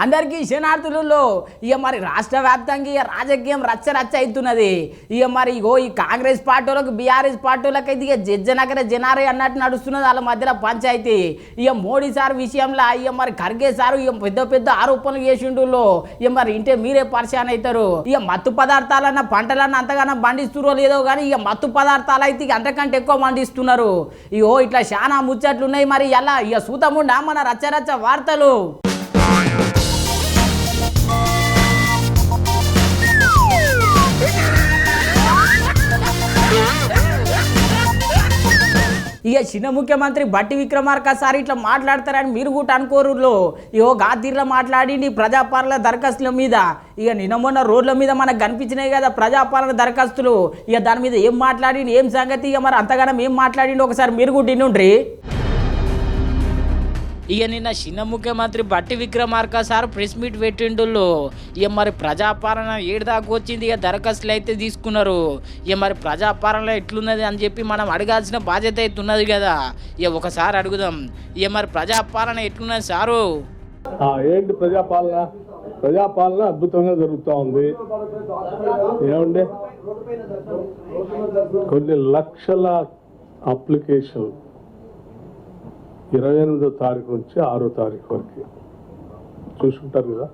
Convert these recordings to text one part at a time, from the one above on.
అందరికీ శనార్థులలో ఇక మరి రాష్ట్ర వ్యాప్తంగా ఇక రాజకీయం రచ్చ రచ్చ అవుతున్నది. ఇక మరి ఇగో ఈ కాంగ్రెస్ పార్టీలకు బీఆర్ఎస్ పార్టీలకు అయితే ఇక జజ్జనగర జనారే అన్నట్టు నడుస్తున్నది వాళ్ళ మధ్యలో పంచాయతీ. ఇక మోడీ సార్ విషయంలో ఇక మరి ఖర్గే సారు ఇక పెద్ద పెద్ద ఆరోపణలు చేసిండులో ఇక మరి ఇంటే మీరే పరిశాన్ అవుతారు. ఇక మత్తు పదార్థాలన్న పంటలన్న అంతగానో పండిస్తురో లేదో కానీ ఇక మత్తు పదార్థాలు అయితే ఇక అంతకంటే ఎక్కువ పండిస్తున్నారు. ఇగో ఇట్లా చాలా ముచ్చట్లు ఉన్నాయి. మరి ఎలా ఇక సూతముండా మన రచ్చ రచ్చ వార్తలు. ఇక చిన్న ముఖ్యమంత్రి బట్టి విక్రమార్క సార్ ఇట్లా మాట్లాడతారని మీరు కూడా అనుకోరులో ఇగో గాతీర్లో మాట్లాడి ప్రజాపాలన దరఖాస్తుల మీద ఇక నిన్న మొన్న రోడ్ల మీద మనకు కనిపించినాయి కదా ప్రజాపాలన దరఖాస్తులు. ఇక దాని మీద ఏం మాట్లాడి ఏం సంగతి ఇక మరి అంతగానం ఏం మాట్లాడిండి ఒకసారి మీరు కూడా వినుండ్రి. ఇక నిన్న చిన్న ముఖ్యమంత్రి బట్టి విక్రమార్క సార్ ప్రెస్ మీట్ పెట్టిండుల్లో ఇక మరి ప్రజాపాలన ఏడు దాకా వచ్చింది. ఇక దరఖాస్తులు అయితే తీసుకున్నారు. ఇక మరి ప్రజాపాలన ఎట్లున్నది అని చెప్పి మనం అడగాల్సిన బాధ్యత అయితే ఉన్నది కదా. ఇక ఒకసారి అడుగుదాం. ఇక మరి ప్రజాపాలన ఎట్లున్నది సారు? ఏంటి ప్రజాపాలన? ప్రజాపాలన అద్భుతంగా జరుగుతూ ఉంది. ఏమండి కొన్ని లక్షల అప్లికేషన్ 28వ తారీఖు నుంచి 6వ తారీఖు వరకు చూసుకుంటారు కదా.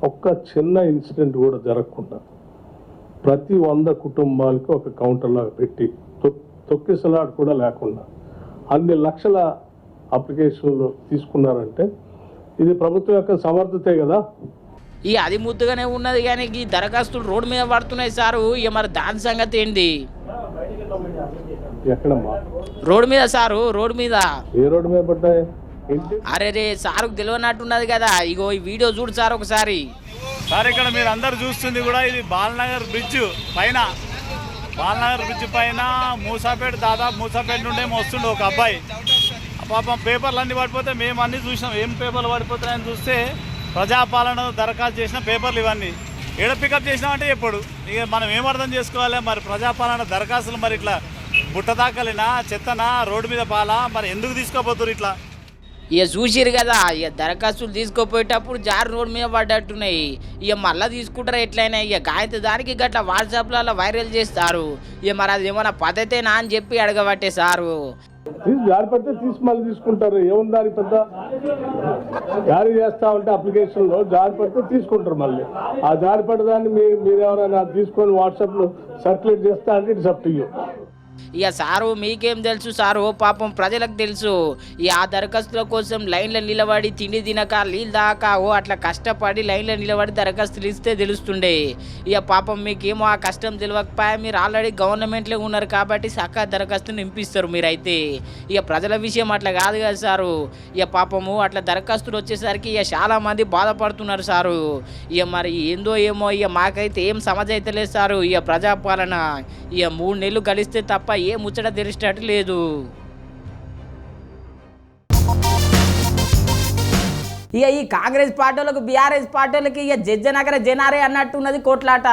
ఒక్క చిన్న ఇన్సిడెంట్ కూడా జరగకుండా ప్రతి 100 కుటుంబాలకి ఒక కౌంటర్లాగా పెట్టి తొక్కిసలాట కూడా లేకుండా అన్ని లక్షల అప్లికేషన్లు తీసుకున్నారంటే ఇది ప్రభుత్వం యొక్క సమర్థతే కదా. ఈ అది ముద్దుగానే ఉన్నది కానీ ఈ దరఖాస్తులు రోడ్డు మీద పడుతున్నాయి సారు. ఇక మరి దాని సంగతి ఏంటి? ఎక్కడమ్మా? రోడ్డు మీద సారు. రోడ్డు మీద. ఏ రోడ్డు మీద పడ్డాయి? అరే రే సారుకు తెలియనట్టున్నది కదా. ఇగో ఈ వీడియో చూడు సార్ ఒకసారి. సార్ ఇక్కడ మీరు అందరు చూస్తుంది కూడా ఇది బాలనగర్ బ్రిడ్జ్ పైన, బాలనగర్ బ్రిడ్జ్ పైన మూసాపేట, దాదాపు మూసాపేట నుండే వస్తుండే ఒక అబ్బాయి. పాపం పేపర్లు అన్నీ పడిపోతే మేము అన్నీ చూసినాం. ఏం పేపర్లు పడిపోతున్నాయని చూస్తే ప్రజాపాలన దరఖాస్తు చేసిన పేపర్లు ఇవన్నీ ఏడ పికప్ చేసినామంటే ఎప్పుడు ఇక మనం ఏం అర్థం చేసుకోవాలి? మరి ప్రజాపాలన దరఖాస్తులు మరి ఇట్లా బుట్టదాకలినా చెత్తనా రోడ్డు మీద పాలా మరి ఎందుకు తీసుకోపోతున్నారు ఇట్లా? ఇక చూసిరు కదా ఇక దరఖాస్తులు తీసుకోపోయేటప్పుడు జారు రోడ్డు మీద పడ్డట్టున్నాయి. ఇక మళ్ళీ తీసుకుంటారు ఎట్లయినా. ఇక గాయత దానికి గట్లా వాట్సాప్లలో వైరల్ చేస్తారు. ఇక మరి అది ఏమైనా పద్ధతేనా అని చెప్పి అడగబట్టే సారు. జారి పడితే తీసి మళ్ళీ తీసుకుంటారు. ఏముందని పెద్ద జారీ చేస్తా ఉంటే అప్లికేషన్లో జారి పడితే తీసుకుంటారు. మళ్ళీ ఆ జారి పడదాన్ని మీరు ఎవరైనా తీసుకొని వాట్సాప్లో సర్క్యులేట్ చేస్తా అంటే ఇట్స్ అప్ టు యూ. ఇక సారు మీకేం తెలుసు సారు, పాపం ప్రజలకు తెలుసు. ఈ ఆ దరఖాస్తుల కోసం లైన్లో నిలబడి తిండి తినక నీళ్ళు దాకా అట్లా కష్టపడి లైన్లో నిలబడి దరఖాస్తులు ఇస్తే తెలుస్తుండే. ఇక పాపం మీకేమో ఆ కష్టం తెలియకపోయా. మీరు ఆల్రెడీ గవర్నమెంట్లో ఉన్నారు కాబట్టి చక్కగా దరఖాస్తుని నింపిస్తారు మీరైతే. ఇక ప్రజల విషయం అట్లా కాదు కదా సారు. ఇక పాపము అట్లా దరఖాస్తులు వచ్చేసరికి ఇక చాలామంది బాధపడుతున్నారు సారు. ఇక మరి ఏందో ఏమో ఇక మాకైతే ఏం సమజ్ అయితే లేదు సారు. ఇక ప్రజాపాలన ఇక 3 నెలలు గడిస్తే తప్ప ఏ ముచ్చట తెలిసేటట్టు లేదు. ఇక ఈ కాంగ్రెస్ పార్టీలకు బీఆర్ఎస్ పార్టీలకి ఇక జజ్జనగర జనారే అన్నట్టున్నది కొట్లాట.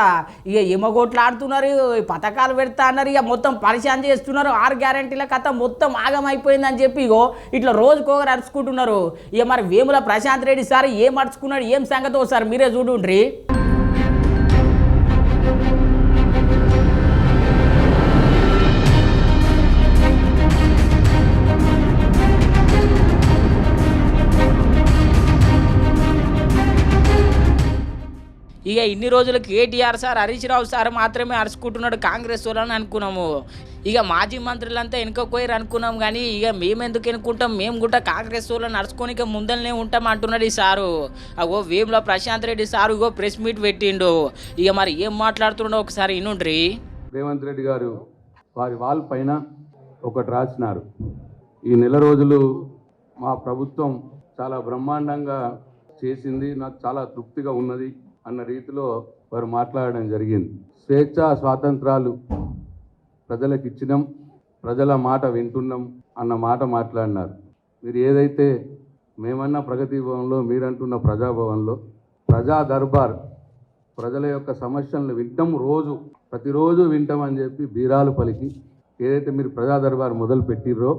ఇక ఏమో కొట్లాడుతున్నారు, పథకాలు పెడతా అన్నారు, ఇక మొత్తం పరిశాన్ చేస్తున్నారు. 6 గ్యారెంటీల కథ మొత్తం ఆగమైపోయిందని చెప్పి ఇగో ఇట్లా రోజుకోగరు అరుచుకుంటున్నారు. ఇక మరి వేముల ప్రశాంత్ రెడ్డి సార్ ఏం అరుచుకున్నాడు ఏం సంగతో సార్ మీరే చూడుండ్రి. ఇక ఇన్ని రోజులు కేటీఆర్ సార్ హరీష్ రావు సార్ మాత్రమే అరుచుకుంటున్నాడు కాంగ్రెస్ వాళ్ళని అనుకున్నాము. ఇక మాజీ మంత్రులంతా వెనుకపోయారు అనుకున్నాం. కానీ ఇక మేమెందుకు ఎన్నుకుంటాం, మేము కూడా కాంగ్రెస్ వాళ్ళని నడుచుకొని ఇక ముందరనే ఉంటాం అంటున్నాడు ఈ సారు. అగో వేముల ప్రశాంత్ రెడ్డి సారు ఇగో ప్రెస్ మీట్ పెట్టిండు. ఇక మరి ఏం మాట్లాడుతున్నాడో ఒకసారి వినుండ్రి. రేవంత్ రెడ్డి గారు వారి వాల్ పైన ఒకటి రాసినారు. ఈ నెల రోజులు మా ప్రభుత్వం చాలా బ్రహ్మాండంగా చేసింది, నాకు చాలా తృప్తిగా ఉన్నది అన్న రీతిలో వారు మాట్లాడడం జరిగింది. స్వేచ్ఛ స్వాతంత్రాలు ప్రజలకు ఇచ్చినాం, ప్రజల మాట వింటున్నాం అన్న మాట మాట్లాడినారు. మీరు ఏదైతే మేమన్నా ప్రగతి భవన్లో, మీరంటున్న ప్రజాభవన్లో ప్రజా దర్బార్, ప్రజల యొక్క సమస్యలను వింటాం, ప్రతిరోజు వింటామని చెప్పి బీరాలు పలికి ఏదైతే మీరు ప్రజా దర్బార్ మొదలు పెట్టిర్రో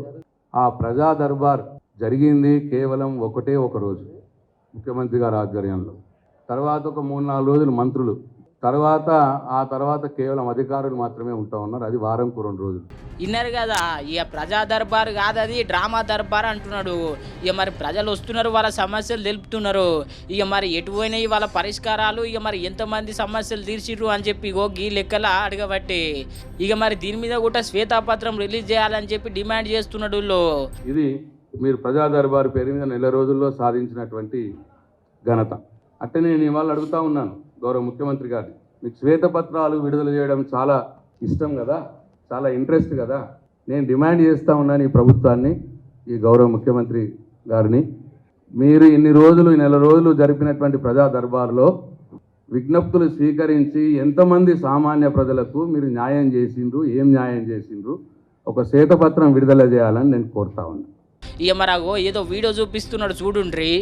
ఆ ప్రజా దర్బార్ జరిగింది కేవలం ఒకటే ఒక రోజు. ముఖ్యమంత్రి గారి ఆధ్వర్యంలో. తర్వాత ఒక 3-4 రోజులు మంత్రులు, ఆ తర్వాత కేవలం అధికారులు మాత్రమే ఉంటా ఉన్నారు. అది వారంకు 2 రోజులు. విన్నారు కదా, ఇక ప్రజా దర్బార్ కాదు, అది డ్రామా దర్బార్ అంటున్నాడు. ఇక మరి ప్రజలు వస్తున్నారు, వాళ్ళ సమస్యలు తెలుపుతున్నారు. ఇక మరి ఎటు పోయినాయి వాళ్ళ పరిష్కారాలు, ఇక మరి ఎంతమంది సమస్యలు తీర్చిర్రు అని చెప్పి గీ లెక్కల అడగబట్టి ఇక మరి దీని మీద కూడా శ్వేతాపత్రం రిలీజ్ చేయాలని చెప్పి డిమాండ్ చేస్తున్నాడు. ఇది మీరు ప్రజా దర్బారు పేరు మీద నెల రోజుల్లో సాధించినటువంటి ఘనత. అంటే నేను ఇవాళ అడుగుతా ఉన్నాను గౌరవ ముఖ్యమంత్రి గారిని, మీకు శ్వేతపత్రాలు విడుదల చేయడం చాలా ఇష్టం కదా, చాలా ఇంట్రెస్ట్ కదా. నేను డిమాండ్ చేస్తూ ఉన్నాను ఈ ప్రభుత్వాన్ని, ఈ గౌరవ ముఖ్యమంత్రి గారిని, మీరు ఈ నెల రోజులు జరిపినటువంటి ప్రజా దర్బార్లో విజ్ఞప్తులు స్వీకరించి ఎంతమంది సామాన్య ప్రజలకు మీరు న్యాయం చేసిండ్రు, ఏం న్యాయం చేసిండ్రు, ఒక శ్వేతపత్రం విడుదల చేయాలని నేను కోరుతా ఉన్నాను. ఇక మరి ఏదో వీడియో చూపిస్తున్నాడు చూడుండ్రి.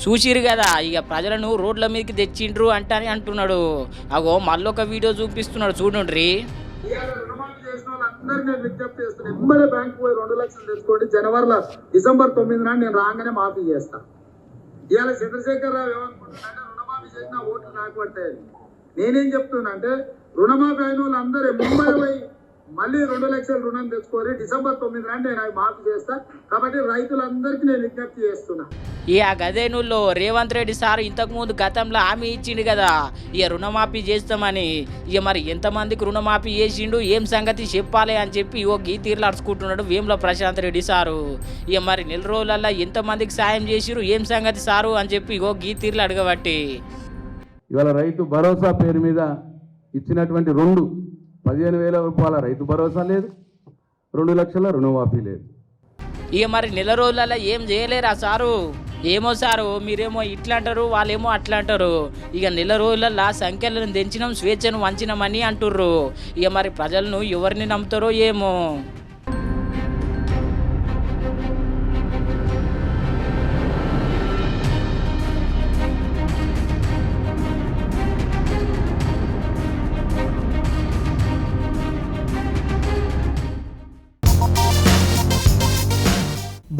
చూసిరు కదా, ఇక ప్రజలను రోడ్ల మీదకి తెచ్చిండ్రు అంటున్నాడు. మళ్ళొక వీడియో చూపిస్తున్నాడు చూడుండ్రి. అందరికి నేను విజ్ఞప్తి చేస్తున్నాను, ఎమ్మెల్యే బ్యాంకు పోయి 2 లక్షలు తెచ్చుకోండి, డిసెంబర్ 9 నాడు నేను రాగానే మాఫీ చేస్తాను. ఇవాళ చంద్రశేఖర్ రావు ఏమనుకుంటున్నానంటే రుణమాఫీ చేసిన ఓట్లు నాకు పడతాయి. నేనేం చెప్తున్నా అంటే రుణమాఫీ అయిన వాళ్ళు అందరూ ముంబై పోయి మళ్ళీ 2 లక్షల రుణం తెచ్చుకోరి, డిసెంబర్ 9 నాడు నేను అవి మాఫీ చేస్తా. కాబట్టి రైతులందరికీ నేను విజ్ఞప్తి చేస్తున్నా. ఇక గదేనుల్లో రేవంత్ రెడ్డి సార్ ఇంతకుముందు గతంలో హామీ ఇచ్చిండు కదా ఇక రుణమాఫీ చేస్తామని. ఇక మరి ఎంతమందికి రుణమాఫీ చేసిండు, ఏం సంగతి చెప్పాలి అని చెప్పి గీ తీర్లు అడుచుకుంటున్నాడు వేముల ప్రశాంత్ రెడ్డి సారు. ఇక మరి నెల రోజులల్లో ఎంతమందికి సాయం చేసిరు, ఏం సంగతి సారు అని చెప్పి గీ తీర్లు అడగబట్టి ఇవాళ రైతు భరోసా పేరు మీద ఇచ్చినటువంటి 15,000 రూపాయల రైతు భరోసా లేదు, 2 లక్షల రుణమాఫీ లేదు. ఇక మరి నెల రోజులలో ఏం చేయలేరా సారు? ఏమో సారు, మీరేమో ఇట్లా అంటారు, వాళ్ళేమో అట్లా అంటారు. ఇక నెల రోజులలో సంఖ్యలను తెంచినాం, స్వేచ్ఛను వంచినామని అంటుర్రు. ఇక మరి ప్రజలను ఎవరిని నమ్ముతారో ఏమో.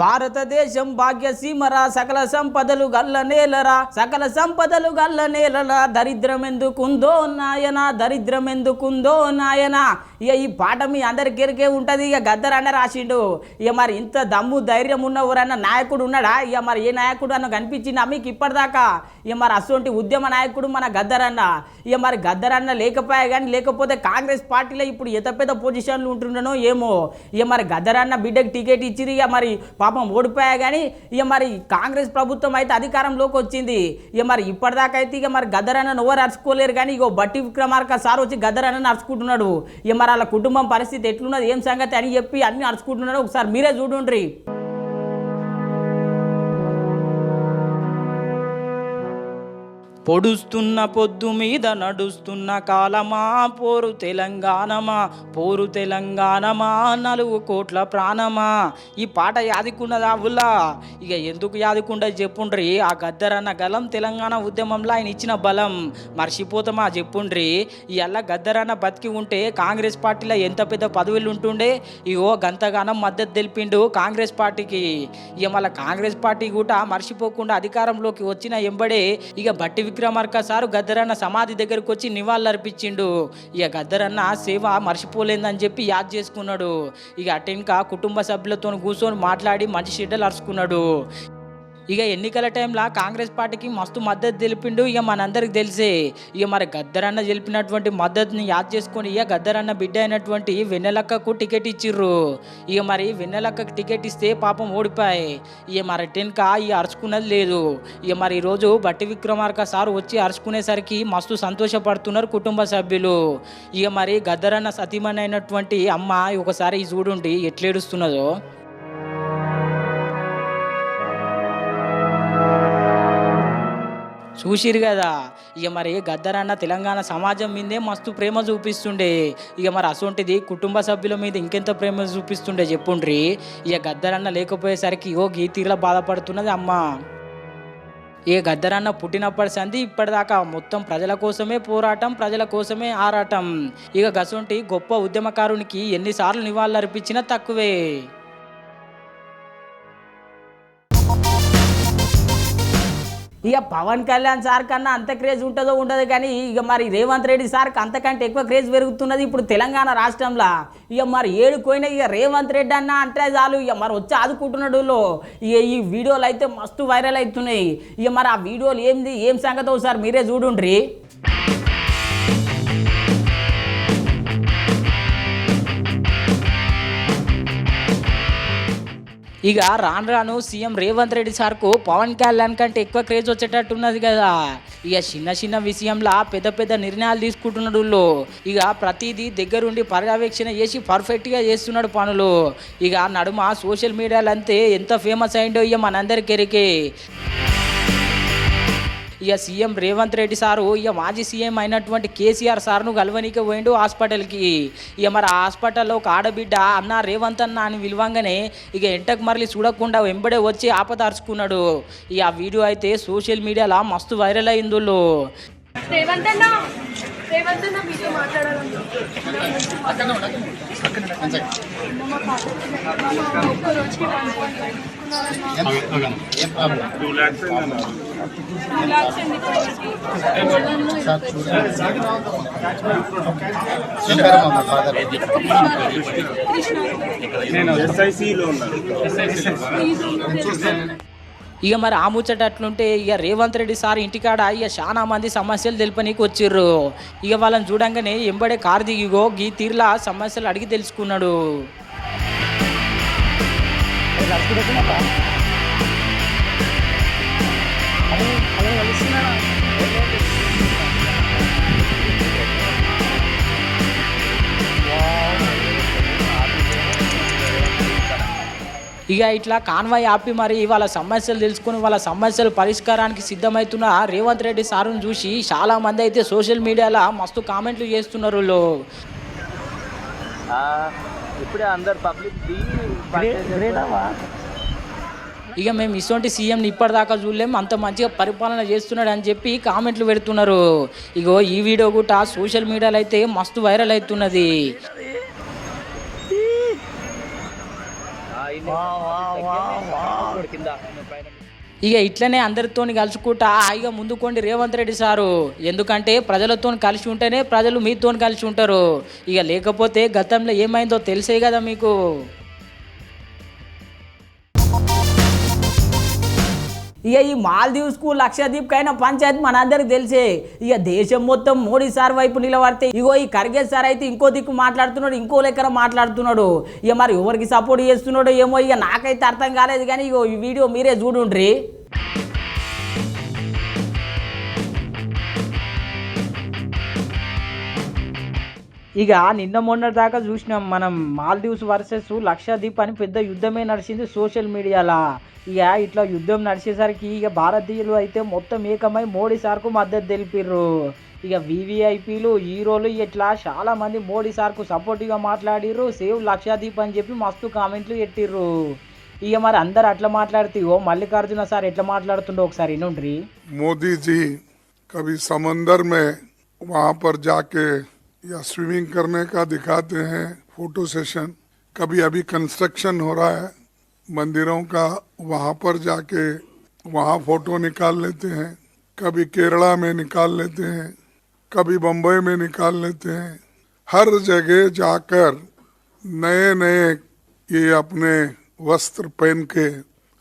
భారతదేశం భాగ్యసీమరా, సకల సంపదలు గల్ల నేలరా, సకల సంపదలు గల్ల నేలరా, దరిద్రం ఎందుకుందో నాయన, దరిద్రం ఎందుకుందో నాయన. ఇక ఈ పాట మీ అందరికి ఎరికే ఉంటుంది. ఇక గద్దరన్న రాసిండు. ఇక మరి ఇంత దమ్ము ధైర్యం ఉన్న ఎవరన్నా నాయకుడు ఉన్నాడా? ఇక మరి ఏ నాయకుడు అన్న కనిపించిందా మీకు ఇప్పటిదాకా? ఇక మరి అటువంటి ఉద్యమ నాయకుడు మన గద్దరన్న. ఇక మరి గద్దరన్న లేకపోయా కానీ, లేకపోతే కాంగ్రెస్ పార్టీలో ఇప్పుడు ఎంత పెద్ద పొజిషన్లు ఉంటుండనో ఏమో. ఇక మరి గద్దరన్న బిడ్డకి టికెట్ ఇచ్చిరు, ఇక మరి పాపం ఓడిపోయా కానీ ఇక మరి కాంగ్రెస్ ప్రభుత్వం అయితే అధికారంలోకి వచ్చింది. ఇక మరి ఇప్పటిదాకా అయితే ఇక మరి గద్దరన్న ఎవరు అరుచుకోలేరు కానీ ఇగో బట్టి విక్రమార్క సార్ వచ్చి గద్దరన్న అరుచుకుంటున్నాడు. ఇక మరి వాళ్ళ కుటుంబం పరిస్థితి ఎట్లున్నది, ఏం సంగతి అని చెప్పి అన్ని అరుచుకుంటున్నాడు. ఒకసారి మీరే చూడుండ్రి. పొడుస్తున్న పొద్దు మీద నడుస్తున్న కాలమా, పోరు తెలంగాణమా, పోరు తెలంగాణమా, 4 కోట్ల ప్రాణమా. ఈ పాట యాదుకున్నదా ఉల్లా? ఇక ఎందుకు యాదుకుండా చెప్పుండ్రి. ఆ గద్దరన్న గలం తెలంగాణ ఉద్యమంలో ఆయన ఇచ్చిన బలం మర్చిపోతామా చెప్పుండ్రి. ఇవాళ గద్దరన్న బతికి ఉంటే కాంగ్రెస్ పార్టీలో ఎంత పెద్ద పదవులు ఉంటుండే. ఇగో గంతగానం మద్దతు తెలిపిండు కాంగ్రెస్ పార్టీకి. ఇక మళ్ళీ కాంగ్రెస్ పార్టీ కూడా మర్చిపోకుండా అధికారంలోకి వచ్చిన ఎంబడే ఇక బట్టి విక్రమార్క సారు గద్దరన్న సమాధి దగ్గరకు వచ్చి నివాళులు అర్పించిండు. ఇక గద్దరన్న సేవ మర్చిపోలేదని చెప్పి యాద్ చేసుకున్నాడు. ఇక అటెన్కా కుటుంబ సభ్యులతో కూర్చొని మాట్లాడి మంచి షెడ్యూల్ అరుచుకున్నాడు. ఇక ఎన్నికల టైంలో కాంగ్రెస్ పార్టీకి మస్తు మద్దతు తెలిపిండు. ఇక మనందరికి తెలిసే. ఇక మరి గద్దరన్న తెలిపినటువంటి మద్దతుని యాద్ చేసుకొని ఇక గద్దరన్న బిడ్డ అయినటువంటి వెన్నెలక్కకు టికెట్ ఇచ్చిర్రు. ఇక మరి వెన్నెలక్కకు టికెట్ ఇస్తే పాపం ఓడిపోయాయి. ఇక మరి టెన్కా ఇక అరుచుకున్నది లేదు. ఇక మరి ఈరోజు బట్టి విక్రమార్క సార్ వచ్చి అరుచుకునేసరికి మస్తు సంతోషపడుతున్నారు కుటుంబ సభ్యులు. ఇక మరి గద్దరన్న సతీమణి అయినటువంటి అమ్మ ఒకసారి చూడుండి ఎట్లేడుస్తున్నదో. చూసిరు కదా. ఇక మరి గద్దరన్న తెలంగాణ సమాజం మీదే మస్తు ప్రేమ చూపిస్తుండే. ఇక మరి అసొంటిది కుటుంబ సభ్యుల మీద ఇంకెంత ప్రేమ చూపిస్తుండే చెప్పుండ్రి. ఇక గద్దరన్న లేకపోయేసరికి ఈ తీరులో బాధపడుతున్నది అమ్మ. ఏ గద్దరన్న పుట్టినప్పటి సంది ఇప్పటిదాకా మొత్తం ప్రజల కోసమే పోరాటం, ప్రజల కోసమే ఆరాటం. ఇక గసొంటి గొప్ప ఉద్యమకారునికి ఎన్నిసార్లు నివాళులర్పించినా తక్కువే. ఇక పవన్ కళ్యాణ్ సార్ కన్నా అంత క్రేజ్ ఉంటుందో ఉండదు, కానీ ఇక మరి రేవంత్ రెడ్డి సార్కి అంతకంటే ఎక్కువ క్రేజ్ పెరుగుతున్నది ఇప్పుడు తెలంగాణ రాష్ట్రంలో. ఇక మరి ఏడుకోయినా ఇక రేవంత్ రెడ్డి అన్న అంటే చాలు ఇక మరి వచ్చి ఆదుకుంటున్నాడు. ఇక ఈ వీడియోలు అయితే మస్తు వైరల్ అవుతున్నాయి. ఇక మరి ఆ వీడియోలు ఏం సంగతో సార్ మీరే చూడుండ్రి. ఇక రాను సీఎం రేవంత్ రెడ్డి సార్కు పవన్ కళ్యాణ్ కంటే ఎక్కువ క్రేజ్ వచ్చేటట్టున్నది కదా. ఇక చిన్న విషయంలో పెద్ద నిర్ణయాలు తీసుకుంటున్నాడు. ఇక ప్రతిదీ దగ్గరుండి పర్యవేక్షణ చేసి పర్ఫెక్ట్గా చేస్తున్నాడు పనులు. ఇక నడుమ సోషల్ మీడియాలో అంతే ఎంత ఫేమస్ అయిందో ఇక మనందరికీ ఎరికే. ఇక సీఎం రేవంత్ రెడ్డి సారు ఇక మాజీ సీఎం అయినటువంటి కేసీఆర్ సార్ను గెలవనీకి పోయిండు హాస్పిటల్కి. ఇక మరి ఆ హాస్పిటల్లో ఒక ఆడబిడ్డ అన్న రేవంత్ అన్న అని పిలవంగానే ఇక ఎంటకు మరలి చూడకుండా వెంబడే వచ్చి ఆపదార్చుకున్నాడు. ఇక ఆ వీడియో అయితే సోషల్ మీడియాలో మస్తు వైరల్ అయిందో. ఇక మరి ఆ ముచ్చట అట్లుంటే ఇక రేవంత్ రెడ్డి సార్ ఇంటికాడ ఇక చాలా మంది సమస్యలు తెలుపనీకి వచ్చిర్రు. ఇక వాళ్ళని చూడంగానే ఎంబడే కారు దిగిగో గీ తీర్లా సమస్యలు అడిగి తెలుసుకున్నాడు. ఇక ఇట్లా కాన్వాయ్ ఆపి మరి వాళ్ళ సమస్యలు తెలుసుకుని వాళ్ళ సమస్యల పరిష్కారానికి సిద్ధమవుతున్న రేవంత్ రెడ్డి సారును చూసి చాలా మంది అయితే సోషల్ మీడియాలో మస్తు కామెంట్లు చేస్తున్నారు. ఇక మేము ఇటువంటి సీఎంని ఇప్పటిదాకా చూడలేము, అంత మంచిగా పరిపాలన చేస్తున్నాడు అని చెప్పి కామెంట్లు పెడుతున్నారు. ఇగో ఈ వీడియో కూడా సోషల్ మీడియాలో అయితే మస్తు వైరల్ అవుతున్నది. ఇక ఇట్లనే అందరితోని కలుసుకుంటా హాయిగా ముందుకోండి రేవంత్ రెడ్డి సారు. ఎందుకంటే ప్రజలతో కలిసి ఉంటేనే ప్రజలు మీతో కలిసి ఉంటారు. ఇక లేకపోతే గతంలో ఏమైందో తెలిసే కదా మీకు. ఇక ఈ మాల్దీవ్స్కు లక్షద్వీప్ అయిన పంచాయతీ మనందరికి తెలిసే. ఇక దేశం మొత్తం మోడీ సార్ వైపు నిలబడితే ఇగో ఈ ఖర్గే సార్ అయితే ఇంకో దిక్కు మాట్లాడుతున్నాడు, ఇంకో లెక్కన మాట్లాడుతున్నాడు. ఇక మరి ఎవరికి సపోర్ట్ చేస్తున్నాడో ఏమో ఇక నాకైతే అర్థం కాలేదు, కానీ ఇగో ఈ వీడియో మీరే చూడుండ్రి. ఇక నిన్న మొన్నటి దాకా చూసినాం మనం మాల్దీవ్స్ వర్సెస్ లక్షద్వీప్ అని పెద్ద యుద్ధమే నడిచింది సోషల్ మీడియాలో. ఇక ఇట్లా యుద్ధం నడిచేసరికి ఇక భారతీయులు అయితే మొత్తం ఏకమై మోడీ సార్కు మద్దతు తెలిపిర్రు. ఇక వివిఐపీలు హీరోలు ఇట్లా చాలా మంది మోడీ సార్కు సపోర్టివ్గా మాట్లాడిర్రు. సేవ్ లక్షద్వీప్ అని చెప్పి మస్తు కామెంట్లు పెట్టిర్రు. ఇక మరి అందరు అట్లా మాట్లాడితే మల్లికార్జున సార్ ఎట్లా మాట్లాడుతుండో ఒకసారి వినుండ్రి. మోదీజీ కभी समंदर में वहाँ पर जाके या स्विमिंग करने का दिखाते हैं फोटो सेशन, कभी अभी कंस्ट्रक्शन हो रहा है मंदिरों का, वहाँ पर जाके वहाँ फोटो निकाल लेते हैं, कभी केरला में निकाल लेते हैं, कभी बम्बई में निकाल लेते हैं. हर जगह जाकर नए नए ये अपने वस्त्र पहन के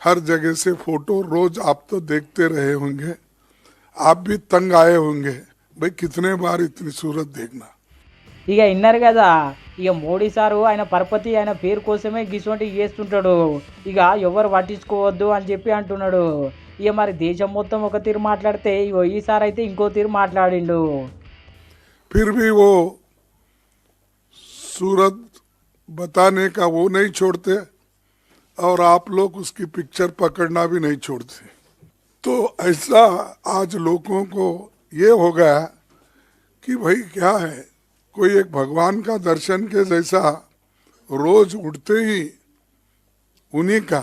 हर जगह से फोटो रोज आप तो देखते रहे होंगे, आप भी तंग आए होंगे भाई कितने बार इतनी सूरत देखना. ఇక విన్నారు కదా, ఇక మోడీ సారు ఆయన పరపతి ఆయన పేరు కోసమే గిసొంటివి చేస్తుంటాడు. ఇక ఎవరు పట్టించుకోవద్దు అని చెప్పి అంటున్నాడు. ఇక మరి దేశం మొత్తం ఒక తీరు మాట్లాడితే ఇగో ఈసారి అయితే ఇంకో తీరు మాట్లాడిండు. फिर भी वो सूरत बताने का वो नहीं छोड़ते और आप लोग उसकी पिक्चर पकड़ना भी नहीं छोड़ते. तो ऐसा आज लोगों को ये हो गया कि भाई क्या है, कोई एक भगवान का दर्शन के जैसा रोज उठते ही उन्हीं का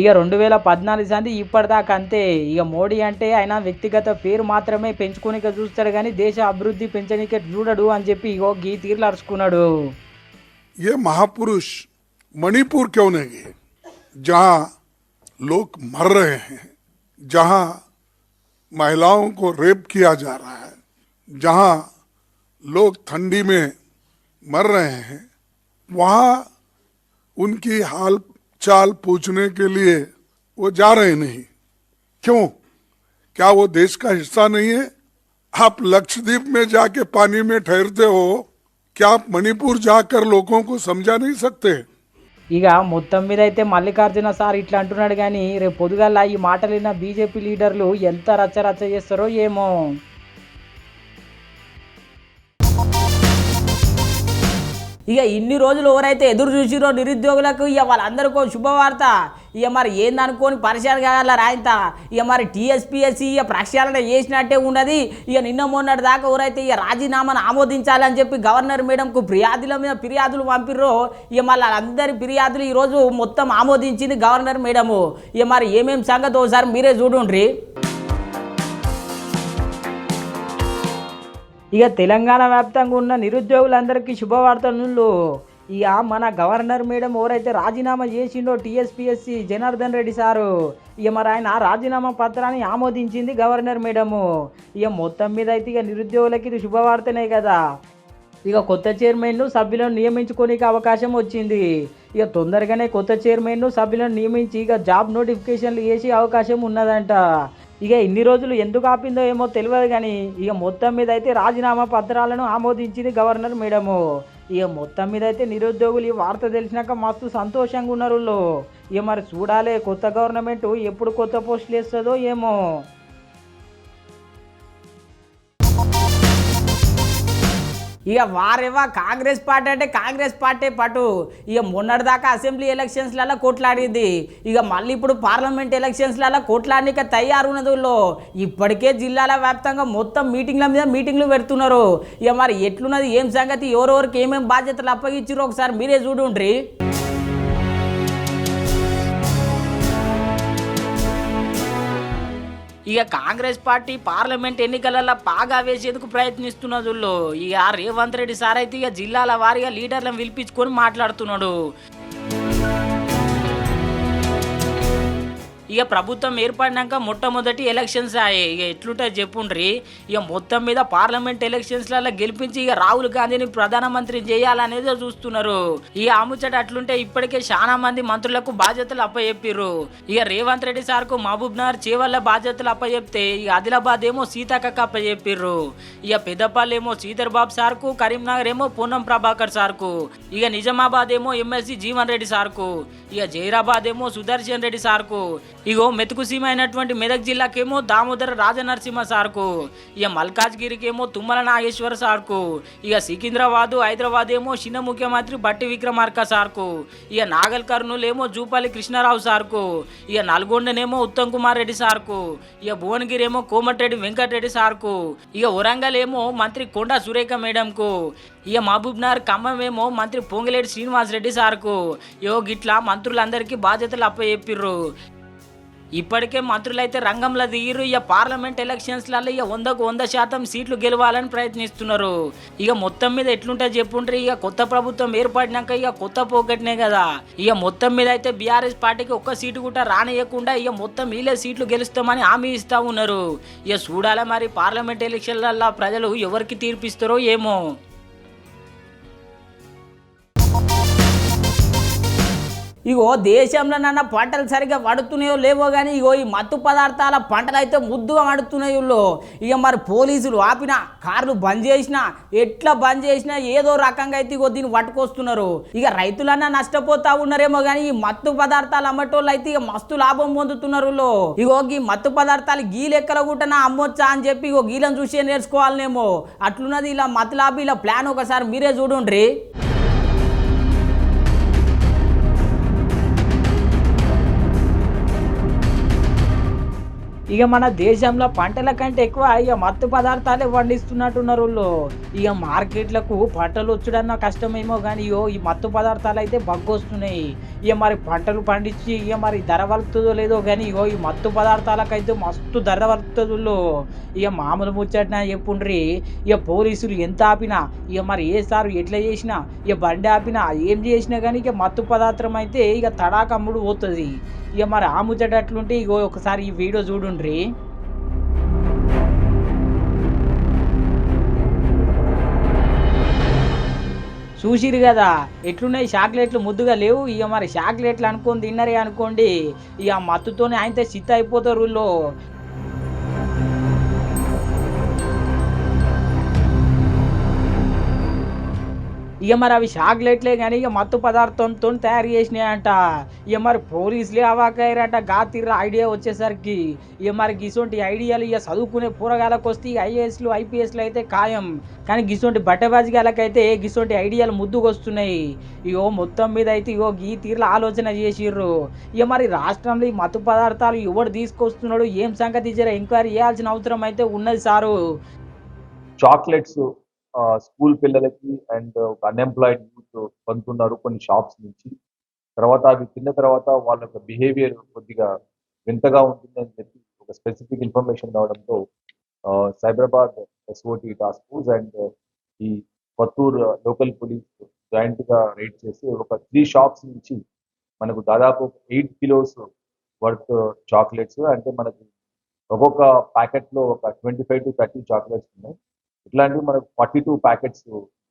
ఇక 2014 సంది ఇప్పటిదాకా అంతే. ఇక మోడీ అంటే ఆయన వ్యక్తిగత పేరు మాత్రమే పెంచుకోనిక చూస్తాడు కానీ దేశ అభివృద్ధి పెంచనీకే చూడడు అని చెప్పి ఇగో గీ తీర్లు అరుచుకున్నాడు. ये महापुरुष मणिपुर क्यों नहीं गए, जहां लोग मर रहे हैं, जहां महिलाओं को रेप किया जा रहा है, जहां लोग ठंडी में मर रहे हैं, वहां उनकी हाल चाल पूछने के लिए वो जा रहे नहीं. क्यों? क्या वो देश का हिस्सा नहीं है? आप लक्षद्वीप में जाके पानी में ठहरते हो, क्या आप मणिपुर जाकर लोगों को समझा नहीं सकते? ఇక మొత్తం మీద అయితే మల్లికార్జున సార్ ఇట్లా అంటున్నాడు కానీ రేపు పొద్దుగాల ఈ మాటలు విన్న బీజేపీ లీడర్లు ఎంత రచ్చ చేస్తారో ఏమో. ఇక ఇన్ని రోజులు ఎవరైతే ఎదురు చూసిరో నిరుద్యోగులకు ఇక వాళ్ళందరికీ శుభవార్త. ఇక మరి ఏందనుకోని పరిచయాలు కాగల రాయంత. ఇక మరి టీఎస్పీఎస్సీ ఇక ప్రక్షాళన చేసినట్టే ఉన్నది. ఇక నిన్న మొన్నటి దాకా ఎవరైతే ఇక రాజీనామాను ఆమోదించాలని చెప్పి గవర్నర్ మేడంకు ఫిర్యాదుల మీద ఫిర్యాదులు పంపిర్రో ఇక మళ్ళీ అందరి ఫిర్యాదులు ఈరోజు మొత్తం ఆమోదించింది గవర్నర్ మేడము. ఇక మరి ఏమేమి సంగతి ఒకసారి మీరే చూడుండ్రి. ఇక తెలంగాణ వ్యాప్తంగా ఉన్న నిరుద్యోగులందరికీ శుభవార్తలు. ఇక మన గవర్నర్ మేడం ఎవరైతే రాజీనామా చేసిండో టీఎస్పీఎస్సీ జనార్దన్ రెడ్డి సారు ఇక మరి ఆయన రాజీనామా పత్రాన్ని ఆమోదించింది గవర్నర్ మేడము. ఇక మొత్తం మీద అయితే ఇక నిరుద్యోగులకి ఇది శుభవార్తనే కదా. ఇక కొత్త చైర్మన్లు సభ్యులను నియమించుకోనికి అవకాశం వచ్చింది. ఇక తొందరగానే కొత్త చైర్మన్లు సభ్యులను నియమించి ఇక జాబ్ నోటిఫికేషన్లు వేసే అవకాశం ఉన్నదంట. ఇక ఇన్ని రోజులు ఎందుకు ఆపిందో ఏమో తెలియదు కానీ ఇక మొత్తం మీద అయితే రాజీనామా పత్రాలను ఆమోదించింది గవర్నర్ మేడము. ఇక మొత్తం మీద అయితే నిరుద్యోగులు ఈ వార్త తెలిసినాక మస్తు సంతోషంగా ఉన్నారు. ఇక మరి చూడాలి కొత్త గవర్నమెంట్ ఎప్పుడు కొత్త పోస్టులు వేస్తుందో ఏమో. ఇక వారేవా కాంగ్రెస్ పార్టీ అంటే కాంగ్రెస్ పార్టీ పటు. ఇక మొన్నటిదాకా అసెంబ్లీ ఎలక్షన్స్లలో కొట్లాడింది. ఇక మళ్ళీ ఇప్పుడు పార్లమెంట్ ఎలక్షన్స్లలో కొట్లాడనిక తయారున్నదుల్లో ఇప్పటికే జిల్లాల వ్యాప్తంగా మొత్తం మీటింగ్ల మీద మీటింగ్లు పెడుతున్నారు. ఇక మరి ఎట్లున్నది ఏం సంగతి ఎవరెవరికి ఏమేమి బాధ్యతలు అప్పగించారో ఒకసారి మీరే చూడుండ్రి. ఇక కాంగ్రెస్ పార్టీ పార్లమెంట్ ఎన్నికలలో పాగా వేసేందుకు ప్రయత్నిస్తున్నది. ఇక రేవంత్ రెడ్డి సార్ అయితే ఇక జిల్లాల వారీగా లీడర్లను పిలిపించుకొని మాట్లాడుతున్నాడు. ఇక ప్రభుత్వం ఏర్పడినాక మొట్టమొదటి ఎలక్షన్స్ అయ్యాయి. ఇక ఎట్లుంటుంది చెప్పుండ్రి. ఇక మొత్తం మీద పార్లమెంట్ ఎలక్షన్స్లలో గెలిపించి ఇక రాహుల్ గాంధీని ప్రధానమంత్రి చేయాలనేది చూస్తున్నారు. ఇక ఆముచ్చట అట్లుంటే ఇప్పటికే చాలా మంది మంత్రులకు బాధ్యతలు అప్పచెప్పిర్రు. ఇక రేవంత్ రెడ్డి సార్కు మహబూబ్ నగర్ చేవల్ల బాధ్యతలు అప్పచెప్తే ఇక ఆదిలాబాద్ ఏమో సీతక్కకు అప్పచెప్పిర్రు. ఇక పెద్దపల్లి ఏమో శ్రీధర్ బాబు సార్కు, కరీంనగర్ ఏమో పొన్నం ప్రభాకర్ సార్కు, ఇక నిజామాబాద్ ఏమో ఎమ్మెల్సీ జీవన్ రెడ్డి సార్కు, ఇక జైరాబాద్ ఏమో సుదర్శన్ రెడ్డి సార్కు, ఇగో మెతుకు సీమ అయినటువంటి మెదక్ జిల్లాకేమో దామోదర రాజనరసింహ సార్కు, ఇక మల్కాజ్గిరికి ఏమో తుమ్మల నాగేశ్వర సార్కు, ఇక సికింద్రాబాద్ హైదరాబాద్ ఏమో చిన్న ముఖ్యమంత్రి బట్టి విక్రమార్క సార్కు, ఇక నాగల్ కర్నూలు ఏమో జూపల్లి కృష్ణారావు సార్కు, ఇక నల్గొండనేమో ఉత్తమ్ కుమార్ రెడ్డి సార్కు, ఇక భువనగిరి ఏమో కోమటిరెడ్డి వెంకటరెడ్డి సార్కు, ఇక వరంగల్ ఏమో మంత్రి కొండా సురేఖ మేడంకు, ఇక మహబూబ్ నగర్ ఖమ్మం ఏమో మంత్రి పొంగిలేటి శ్రీనివాస్ రెడ్డి సార్కు. ఇగో గిట్లా మంత్రులందరికీ బాధ్యతలు అప్పచెప్పిర్రు. ఇప్పటికే మంత్రులైతే రంగంలో దిగిర్రు. ఇక పార్లమెంట్ ఎలక్షన్స్లలో ఇక 100% సీట్లు గెలవాలని ప్రయత్నిస్తున్నారు. ఇక మొత్తం మీద ఎట్లుంటే చెప్పుంటారు. ఇక కొత్త ప్రభుత్వం ఏర్పడినాక ఇక కొత్త పోకట్నే కదా. ఇక మొత్తం మీద అయితే బీఆర్ఎస్ పార్టీకి ఒక్క సీటు కూడా రానియకుండా ఇక మొత్తం వీళ్ళే సీట్లు గెలుస్తామని హామీ ఇస్తా ఉన్నారు. ఇక చూడాలి మరి పార్లమెంట్ ఎలక్షన్లలో ప్రజలు ఎవరికి తీర్పిస్తారో ఏమో. ఇగో దేశంలోనన్నా పంటలు సరిగ్గా పడుతున్నాయో లేవో కానీ ఇగో ఈ మత్తు పదార్థాల పంటలు అయితే ముద్దుగా పడుతున్నాయి. ఇక మరి పోలీసులు ఆపిన కార్లు బంద్ చేసినా ఎట్లా బంద్ చేసినా ఏదో రకంగా అయితే ఇగో దీన్ని పట్టుకొస్తున్నారు. ఇక రైతులన్నా నష్టపోతా ఉన్నారేమో కానీ ఈ మత్తు పదార్థాలు అమ్మటోళ్ళు అయితే ఇక మస్తు లాభం పొందుతున్నారు. ఇగో ఈ మత్తు పదార్థాలు గీ లెక్కల కూడా అమ్మొచ్చా అని చెప్పి ఇగో గీలను చూసే నేర్చుకోవాలనేమో. అట్లున్నది ఇలా మతలాభి ఇలా ప్లాన్ ఒకసారి మీరే చూడుండ్రి. ఇక మన దేశంలో పంటల కంటే ఎక్కువ ఇక మత్తు పదార్థాలే పండిస్తున్నట్టున్నారు వాళ్ళు. ఇక మార్కెట్లకు పంటలు వచ్చుడన్న కష్టమేమో కానీ ఈ మత్తు పదార్థాలు అయితే బగ్గొస్తున్నాయి. ఇక మరి పంటలు పండించి ఇక మరి ధర వలుతుందో లేదో కానీ ఈ మత్తు పదార్థాలకైతే మస్తు ధర వలుతుందో. ఇక మామూలు ముచ్చట్నా చెప్పుండ్రి. ఇక పోలీసులు ఎంత ఆపినా ఇక మరి ఏ సారు ఎట్లా చేసినా ఇక బండి ఆపినా ఏం చేసినా కానీ ఇక మత్తు పదార్థం అయితే ఇక తడాకమ్ముడు పోతుంది. ఇక మరి ఆ ముచ్చట అట్లుంటే ఇగో ఒకసారి ఈ వీడియో చూడుండ్రి. చూసిరు కదా ఎట్లున్నాయి చాక్లెట్లు ముద్దుగా లేవు. ఇక మరి చాక్లెట్లు అనుకొని తిన్నరే అనుకోండి ఇక మత్తుతోనే ఆయనతో చిత్త అయిపోతారు ఊళ్ళో. ఇక మరి అవి చాక్లెట్లే కానీ ఇక మత్తు పదార్థంతో తయారు చేసినాయంట. ఇక మరి పోలీసులే అవాకయ్యారంట గాతిర్ర ఐడియా వచ్చేసరికి. ఇక మరి గిసొంటి ఐడియాలు ఇక చదువుకునే పూరగాలకు వస్తే ఐఏఎస్లు ఐపీఎస్లు అయితే ఖాయం. కానీ గిసొంటి బట్టబాజిగాలకైతే గిసొంటి ఐడియాలు ముద్దుకు వస్తున్నాయి. ఇగో మొత్తం మీద అయితే ఈ తీరులో ఆలోచన చేసిర్రు. ఇక మరి రాష్ట్రంలో ఈ మత్తు పదార్థాలు ఎవడు తీసుకొస్తున్నాడు ఏం సంగతి జర ఎంక్వైరీ చేయాల్సిన అవసరం అయితే ఉన్నది సారు. చాక్లెట్స్ స్కూల్ పిల్లలకి అండ్ అన్ఎంప్లాయిడ్ యూత్ కొంటున్నారు కొన్ని షాప్స్ నుంచి. తర్వాత అవి తిన్న తర్వాత వాళ్ళ యొక్క బిహేవియర్ కొద్దిగా వింతగా ఉంటుందని చెప్పి ఒక స్పెసిఫిక్ ఇన్ఫర్మేషన్ రావడంతో Cyberabad SOT task force and ఈ కొత్తూరు లోకల్ పోలీస్ జాయింట్గా రైడ్ చేసి ఒక 3 షాప్స్ నుంచి మనకు దాదాపు 8 kilos వర్త్ చాక్లెట్స్, అంటే మనకి ఒక్కొక్క ప్యాకెట్లో ఒక 25 to 30 చాక్లెట్స్ ఉన్నాయి. ఇట్లాంటివి మనకు 42 ప్యాకెట్స్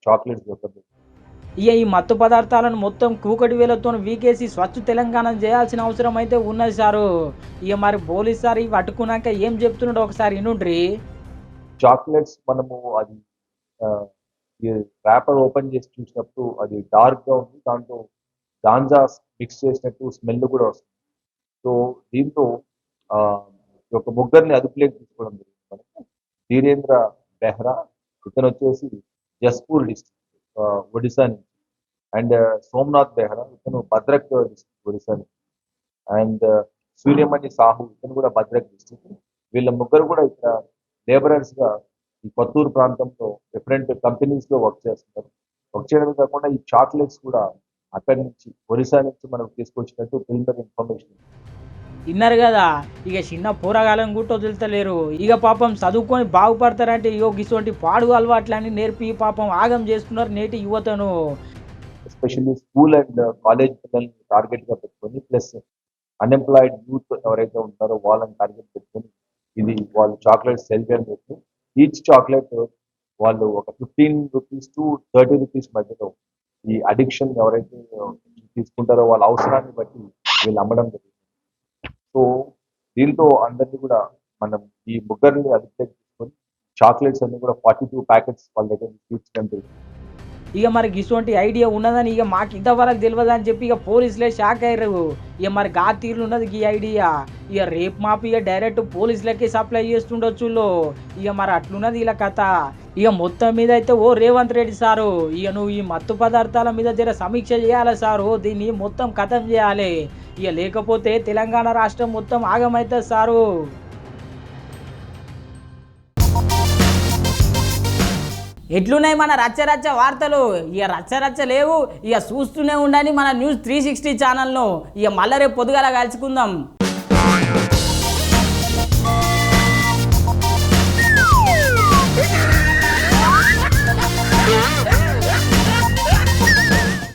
చాక్లెట్స్ దొరుకుతుంది. ఇక ఈ మత్తు పదార్థాలను మొత్తం కూకటి వేలతో వీకేసి స్వచ్ఛ తెలంగాణ చేయాల్సిన అవసరం అయితే ఉన్నది సారు. ఇక మరి పోలీస్ సార్ ఇవి పట్టుకున్నాక ఏం చెప్తున్నాడో ఒకసారి వినుండ్రి. చాక్లెట్స్ మనము అది ర్యాపర్ ఓపెన్ చేసి చూసినప్పుడు అది డార్క్గా ఉంది, దాంట్లో గాంజా మిక్స్ చేసినట్టు స్మెల్ కూడా వస్తుంది. సో దీంతో ఒక ముగ్గురిని అదుపులోకి తీసుకోవడం జరిగింది మనకు. ధీరేంద్ర బెహ్రా, ఇతను వచ్చేసి జస్పూర్ డిస్ట్రిక్ట్ ఒడిశా నుంచి, అండ్ సోమనాథ్ బెహ్రా ఇతను భద్రక్ డిస్ట్రిక్ట్ ఒడిశా నుంచి, అండ్ సూర్యమణి సాహు ఇతను కూడా భద్రక్ డిస్ట్రిక్ట్. వీళ్ళ ముగ్గురు కూడా ఇక్కడ లేబరర్స్ గా ఈ కొత్తూరు ప్రాంతంలో డిఫరెంట్ కంపెనీస్ లో వర్క్ చేస్తున్నారు. వర్క్ చేయడమే కాకుండా ఈ చాక్లెట్స్ కూడా అక్కడి నుంచి ఒరిస్సా నుంచి మనకు తీసుకొచ్చినట్టు ప్రిలిమినరీ ఇన్ఫర్మేషన్. విన్నారు కదా, ఇక చిన్న పూరగాలం గుట్ట వదులుతలేరు. ఇక పాపం చదువుకొని బాగుపడతారంటే ఇటువంటి పాడు అలవాట్లన్నీ నేర్పి పాపం ఆగం చేస్తున్నారు నేటి యువతను. ఎస్పెషల్లీ స్కూల్ అండ్ కాలేజ్ పిల్లల్ని టార్గెట్ గా పెట్టుకొని, ప్లస్ అన్ఎంప్లాయిడ్ యూత్ ఎవరైతే ఉంటారో వాళ్ళని టార్గెట్ పెట్టుకొని ఇది వాళ్ళు చాక్లెట్స్ సెల్ చేయడం చేసి ఈచ్ చాక్లెట్ వాళ్ళు ఒక 15 rupees to 30 rupees మధ్యలో ఈ అడిక్షన్ ఎవరైతే తీసుకుంటారో వాళ్ళ అవసరాన్ని బట్టి వీళ్ళు అమ్మడం జరుగుతుంది. సో దీంతో అందరినీ కూడా మనం ఈ ముగ్గురిని అదుపులోకి తీసుకొని చాక్లెట్స్ అన్ని కూడా 42 ప్యాకెట్స్ వాళ్ళ దగ్గర తీర్చడం జరిగింది. ఇక మరి ఇటువంటి ఐడియా ఉన్నదని ఇక మాకు ఇంతవరకు తెలియదు అని చెప్పి ఇక పోలీసులే షాక్ అయ్యారు. ఇక మరి గా తీరులు ఉన్నది ఈ ఐడియా. ఇక రేపు మాపు ఇక డైరెక్ట్ పోలీసులకి సప్లై చేస్తుండొచ్చు. ఇక మరి అట్లున్నది ఇలా కథ. ఇక మొత్తం మీద అయితే రేవంత్ రెడ్డి సారు, ఇక నువ్వు ఈ మత్తు పదార్థాల మీద జర సమీక్ష చేయాలి సారు, దీన్ని మొత్తం ఖతం చేయాలి. ఇక లేకపోతే తెలంగాణ రాష్ట్రం మొత్తం ఆగమవుతుంది సారు. ఎట్లున్నాయి మన రచ్చరచ్చ వార్తలు? ఇక రచ్చరచ్చ లేవు, ఇక చూస్తూనే ఉండండి మన న్యూస్ 360 ఛానల్ను. ఇక మళ్ళీ రేపు పొద్దుగాల కలుసుకుందాం.